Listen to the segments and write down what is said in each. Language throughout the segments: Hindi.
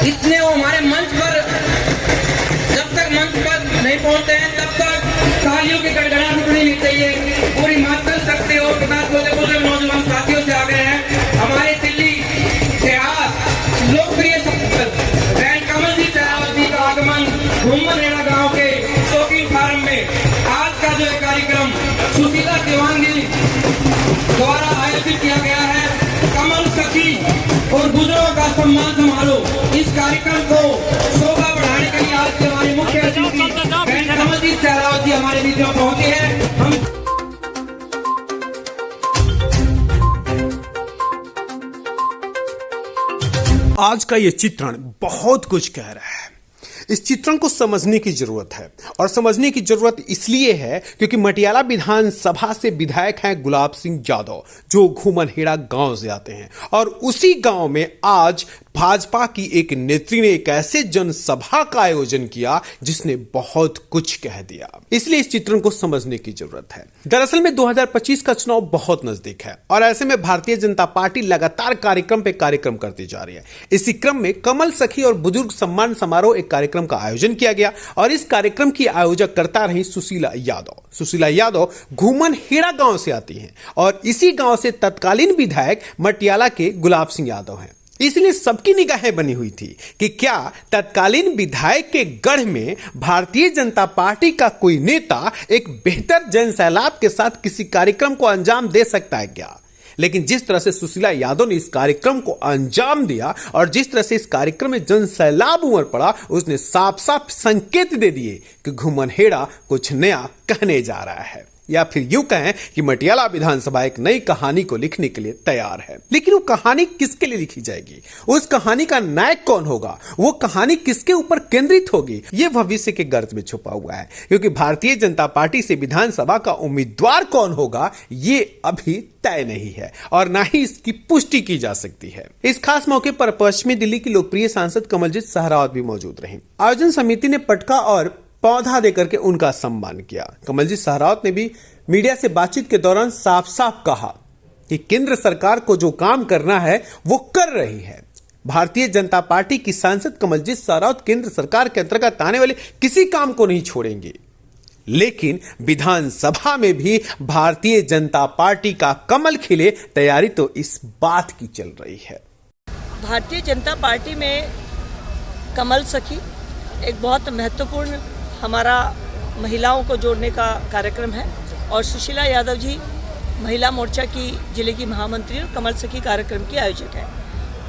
इतने वो हमारे मंच पर, जब तक मंच पर नहीं पहुंचते हैं तब तक तालियों की गड़गड़ाहट उठनी नहीं चाहिए। पूरी मातृ शक्ति और 50 बुजुर्ग नौजवान साथियों से आ गए हैं। हमारे दिल्ली के लोकप्रिय बैंड कमल जी सहरावत जी का आगमन घुमनेड़ा गांव के शौकीन फार्म में आज का जो कार्यक्रम सुशीला तिवारी द्वारा आयोजित किया गया है, कमल सखी और बुजुर्गों का सम्मान समारोह। इस कार्यक्रम को शोभा बढ़ाने के लिए आज के हमारे मुख्य अतिथि बैंड कमल जी सहरावत जी हमारे बीच में पहुंचे हैं। हम आज का ये चित्रण बहुत कुछ कह रहा है। इस चित्रण को समझने की जरूरत है, और समझने की जरूरत इसलिए है क्योंकि मटियाला विधानसभा से विधायक हैं गुलाब सिंह यादव, जो घुमनहेड़ा गांव से आते हैं। और उसी गांव में आज भाजपा की एक नेत्री ने एक ऐसे जनसभा का आयोजन किया जिसने बहुत कुछ कह दिया। इसलिए इस चित्रण को समझने की जरूरत है। दरअसल में 2025 का चुनाव बहुत नजदीक है, और ऐसे में भारतीय जनता पार्टी लगातार कार्यक्रम पे कार्यक्रम करती जा रही है। इसी क्रम में कमल सखी और बुजुर्ग सम्मान समारोह एक कार्यक्रम का आयोजन किया गया, और इस कार्यक्रम की आयोजक करता रही सुशीला यादव। सुशीला यादव घुमनहेड़ा गांव से आती हैं, और इसी गांव से तत्कालीन विधायक मटियाला के गुलाब सिंह यादव हैं। इसलिए सबकी निगाहें बनी हुई थी कि क्या तत्कालीन विधायक के गढ़ में भारतीय जनता पार्टी का कोई नेता एक बेहतर जन सैलाब के साथ किसी कार्यक्रम को अंजाम दे सकता है क्या। लेकिन जिस तरह से सुशीला यादव ने इस कार्यक्रम को अंजाम दिया, और जिस तरह से इस कार्यक्रम में जन सैलाब उमड़ पड़ा, उसने साफ साफ संकेत दे दिए कि घुमनहेड़ा कुछ नया कहने जा रहा है, या फिर यूं कहें कि मटियाला विधानसभा एक नई कहानी को लिखने के लिए तैयार है। लेकिन वो कहानी किसके लिए लिखी जाएगी, उस कहानी का नायक कौन होगा, वो कहानी किसके ऊपर केंद्रित होगी, ये भविष्य के गर्त में छुपा हुआ है। क्योंकि भारतीय जनता पार्टी से विधानसभा का उम्मीदवार कौन होगा ये अभी तय नहीं है, और ना ही इसकी पुष्टि की जा सकती है। इस खास मौके पर पश्चिमी दिल्ली की लोकप्रिय सांसद कमलजीत सहरावत भी मौजूद रही। आयोजन समिति ने पटका और पौधा देकर के उनका सम्मान किया। कमलजीत सहरावत ने भी मीडिया से बातचीत के दौरान साफ साफ कहा कि केंद्र सरकार को जो काम करना है वो कर रही है। भारतीय जनता पार्टी की सांसद कमलजीत सहरावत केंद्र सरकार के अंतर्गत आने वाले किसी काम को नहीं छोड़ेंगे, लेकिन विधानसभा में भी भारतीय जनता पार्टी का कमल खिले, तैयारी तो इस बात की चल रही है। भारतीय जनता पार्टी में कमल सखी एक बहुत महत्वपूर्ण हमारा महिलाओं को जोड़ने का कार्यक्रम है, और सुशीला यादव जी महिला मोर्चा की जिले की महामंत्री और कमल सखी कार्यक्रम की आयोजक है।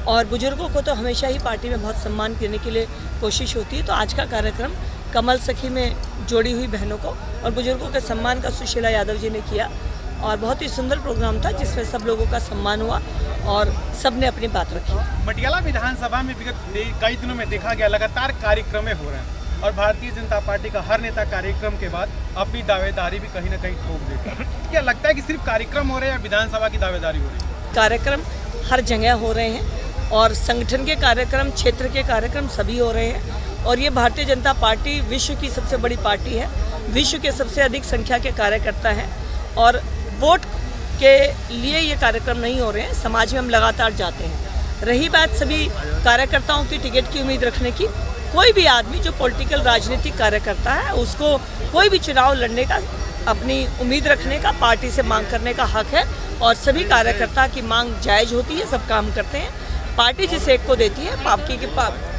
और बुजुर्गों को तो हमेशा ही पार्टी में बहुत सम्मान देने के लिए कोशिश होती है, तो आज का कार्यक्रम कमल सखी में जोड़ी हुई बहनों को और बुजुर्गों के सम्मान का सुशीला यादव जी ने किया, और बहुत ही सुंदर प्रोग्राम था जिसमें सब लोगों का सम्मान हुआ और सब ने अपनी बात रखी। मटियाला विधानसभा में विगत कई दिनों में देखा गया लगातार कार्यक्रम हो रहे हैं, और भारतीय जनता पार्टी का हर नेता कार्यक्रम के बाद अपनी दावेदारी भी कहीं ना कहीं ठोक देता है। क्या लगता है कि सिर्फ कार्यक्रम हो रहे हैं या विधानसभा की दावेदारी हो रही है? कार्यक्रम हर जगह हो रहे हैं, और संगठन के कार्यक्रम, क्षेत्र के कार्यक्रम सभी हो रहे हैं। और ये भारतीय जनता पार्टी विश्व की सबसे बड़ी पार्टी है, विश्व के सबसे अधिक संख्या के कार्यकर्ता हैं, और वोट के लिए ये कार्यक्रम नहीं हो रहे हैं, समाज में हम लगातार जाते हैं। रही बात सभी कार्यकर्ताओं की टिकट की उम्मीद रखने की, कोई भी आदमी जो पॉलिटिकल राजनीतिक कार्यकर्ता है उसको कोई भी चुनाव लड़ने का, अपनी उम्मीद रखने का, पार्टी से मांग करने का हक है, और सभी कार्यकर्ता की मांग जायज़ होती है, सब काम करते हैं। पार्टी जिस एक को देती है, पार्टी के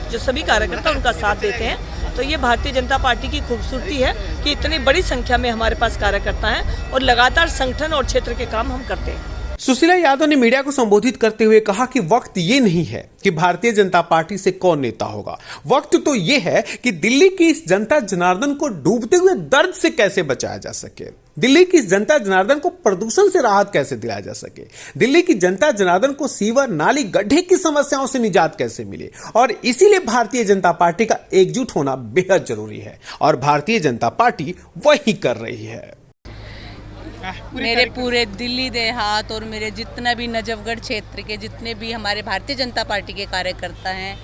जो सभी कार्यकर्ता उनका साथ देते हैं, तो ये भारतीय जनता पार्टी की खूबसूरती है कि इतनी बड़ी संख्या में हमारे पास कार्यकर्ता हैं और लगातार संगठन और क्षेत्र के काम हम करते हैं। सुशीला यादव ने मीडिया को संबोधित करते हुए कहा कि वक्त ये नहीं है कि भारतीय जनता पार्टी से कौन नेता होगा, वक्त तो ये है कि दिल्ली की इस जनता जनार्दन को डूबते हुए दर्द से कैसे बचाया जा सके, दिल्ली की जनता जनार्दन को प्रदूषण से राहत कैसे दिलाया जा सके, दिल्ली की जनता जनार्दन को सीवर, नाली, गड्ढे की समस्याओं से निजात कैसे मिले। और इसीलिए भारतीय जनता पार्टी का एकजुट होना बेहद जरूरी है, और भारतीय जनता पार्टी वही कर रही है। मेरे पूरे दिल्ली देहात और मेरे जितना भी नजफगढ़ क्षेत्र के जितने भी हमारे भारतीय जनता पार्टी के कार्यकर्ता हैं,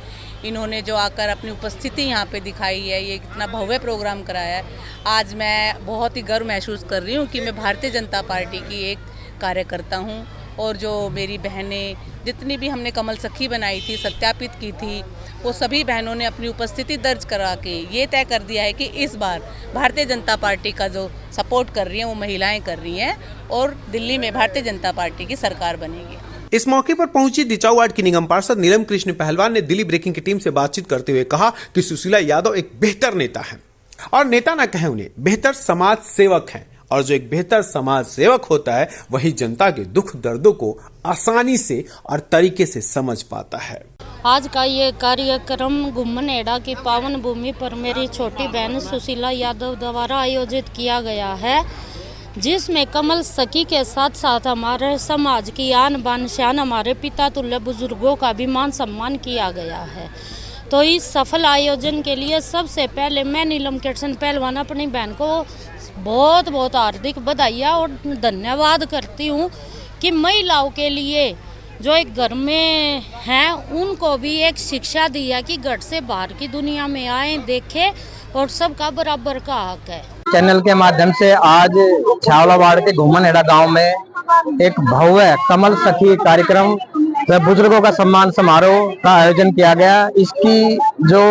इन्होंने जो आकर अपनी उपस्थिति यहाँ पे दिखाई है, ये कितना भव्य प्रोग्राम कराया है, आज मैं बहुत ही गर्व महसूस कर रही हूँ कि मैं भारतीय जनता पार्टी की एक कार्यकर्ता हूँ। और जो मेरी बहनें जितनी भी हमने कमल सखी बनाई थी, सत्यापित की थी, वो सभी बहनों ने अपनी उपस्थिति दर्ज करा के ये तय कर दिया है कि इस बार भारतीय जनता पार्टी का जो सपोर्ट कर रही हैं वो महिलाएं कर रही हैं और दिल्ली में भारतीय जनता पार्टी की सरकार बनेगी। इस मौके पर पहुंची डिचाऊ वार्ड की निगम पार्षद नीलम कृष्ण पहलवान ने दिल्ली ब्रेकिंग की टीम से बातचीत करते हुए कहा कि सुशीला यादव एक बेहतर नेता है, और नेता ना कहें उन्हें, बेहतर समाज सेवक हैं, और जो एक बेहतर समाज सेवक होता है वही जनता के दुख दर्दों को आसानी से और तरीके से समझ पाता है। आज का ये कार्यक्रम घुम्मनेड़ा की पावन भूमि पर मेरी छोटी बहन सुशीला यादव द्वारा आयोजित किया गया है, जिसमें कमल सखी के साथ साथ हमारे समाज की आन बान शान, हमारे पिता तुल्य बुजुर्गों का भी मान सम्मान किया गया है। तो इस सफल आयोजन के लिए सबसे पहले मैं नीलम कृष्ण पहलवान अपनी बहन को बहुत बहुत हार्दिक बधाई और धन्यवाद करती हूँ कि महिलाओं के लिए जो एक घर में हैं उनको भी एक शिक्षा दी है कि घर से बाहर की दुनिया में आए, देखें और सबका बराबर का हक है। चैनल के माध्यम से आज छावला वार्ड के घुम्मनेड़ा गांव में एक भव्य कमल सखी कार्यक्रम व बुजुर्गों का सम्मान समारोह का आयोजन किया गया। इसकी जो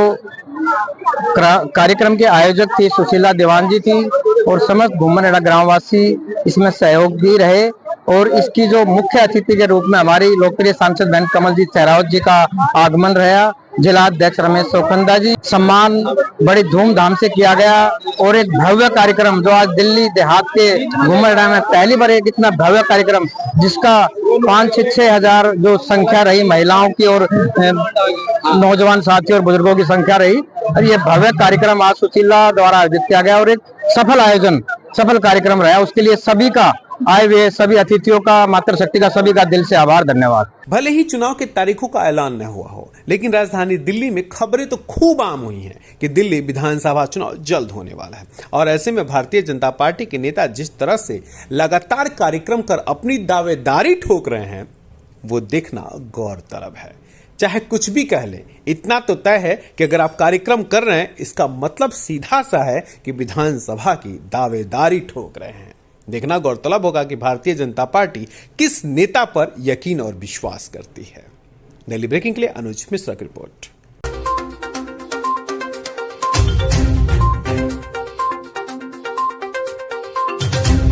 कार्यक्रम के आयोजक थी सुशीला देवान जी थी और समस्त घुम्मनेड़ा ग्रामवासी इसमें सहयोगी रहे, और इसकी जो मुख्य अतिथि के रूप में हमारी लोकप्रिय सांसद बहन कमलजीत सहरावत जी का आगमन रहा। जिला अध्यक्ष रमेश चौखंदा जी, सम्मान बड़ी धूमधाम से किया गया और एक भव्य कार्यक्रम जो आज दिल्ली देहात के घुम्मनेड़ा में पहली बार एक इतना भव्य कार्यक्रम जिसका 5-6 हजार जो संख्या रही महिलाओं की और नौजवान साथी और बुजुर्गों की संख्या रही, और ये भव्य कार्यक्रम आज सुशीला द्वारा आयोजित किया गया और एक सफल आयोजन, सफल कार्यक्रम रहा। उसके लिए सभी का, आए हुए सभी अतिथियों का, मातृशक्ति का, सभी का दिल से आभार, धन्यवाद। भले ही चुनाव के तारीखों का ऐलान न हुआ हो, लेकिन राजधानी दिल्ली में खबरें तो खूब आम हुई हैं कि दिल्ली विधानसभा चुनाव जल्द होने वाला है, और ऐसे में भारतीय जनता पार्टी के नेता जिस तरह से लगातार कार्यक्रम कर अपनी दावेदारी ठोक रहे हैं वो देखना गौरतलब है। चाहे कुछ भी कह लें, इतना तो तय है कि अगर आप कार्यक्रम कर रहे हैं इसका मतलब सीधा सा है कि विधानसभा की दावेदारी ठोक रहे हैं। देखना गौरतलब होगा कि भारतीय जनता पार्टी किस नेता पर यकीन और विश्वास करती है। दिल्ली ब्रेकिंग के लिए अनुज मिश्रा की रिपोर्ट।